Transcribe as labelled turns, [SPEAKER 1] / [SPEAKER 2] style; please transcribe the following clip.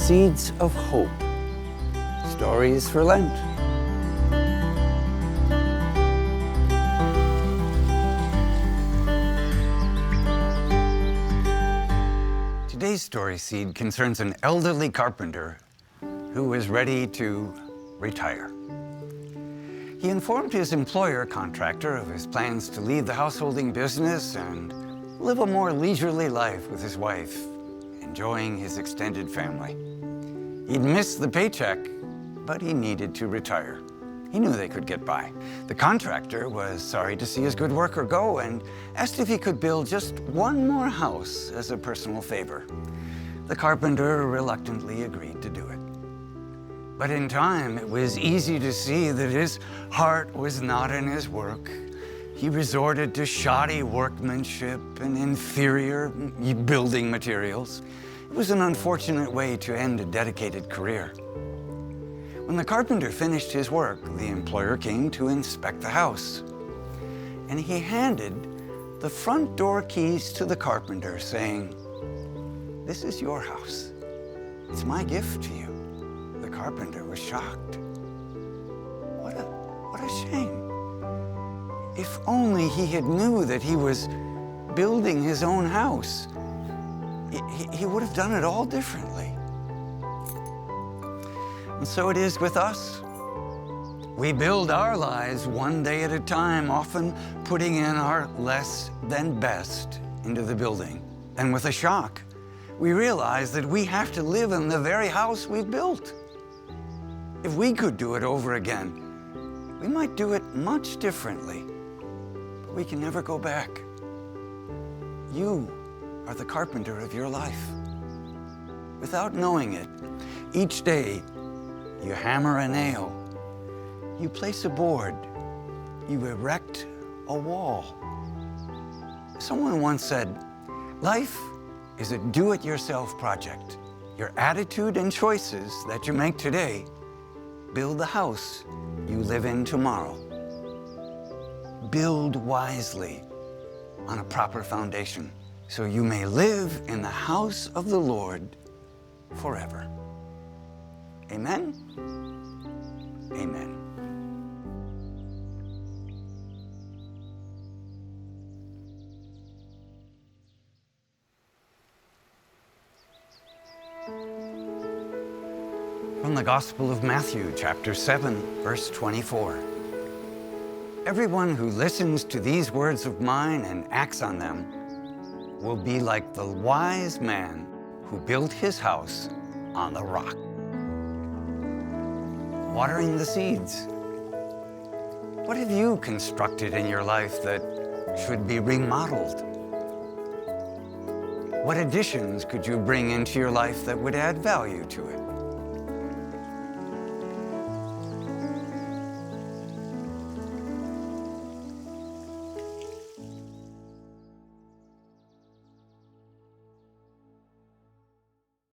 [SPEAKER 1] Seeds of Hope. Stories for Lent. Today's story seed concerns an elderly carpenter who is ready to retire. He informed his employer contractor of his plans to leave the householding business and live a more leisurely life with his wife, enjoying his extended family. He'd missed the paycheck, but he needed to retire. He knew they could get by. The contractor was sorry to see his good worker go and asked if he could build just one more house as a personal favor. The carpenter reluctantly agreed to do it. But in time, it was easy to see that his heart was not in his work. He resorted to shoddy workmanship and inferior building materials. It was an unfortunate way to end a dedicated career. When the carpenter finished his work, the employer came to inspect the house. And he handed the front door keys to the carpenter, saying, "This is your house. It's my gift to you." The carpenter was shocked. What a shame. If only he had knew that he was building his own house, he would have done it all differently. And so it is with us. We build our lives one day at a time, often putting in our less than best into the building. And with a shock, we realize that we have to live in the very house we've built. If we could do it over again, we might do it much differently, but we can never go back. You are the carpenter of your life. Without knowing it, each day you hammer a nail, you place a board, you erect a wall. Someone once said, life is a do-it-yourself project. Your attitude and choices that you make today build the house you live in tomorrow. Build wisely on a proper foundation, so you may live in the house of the Lord forever. Amen? Amen. From the Gospel of Matthew, chapter 7, verse 24. Everyone who listens to these words of mine and acts on them will be like the wise man who built his house on the rock. Watering the seeds. What have you constructed in your life that should be remodeled? What additions could you bring into your life that would add value to it?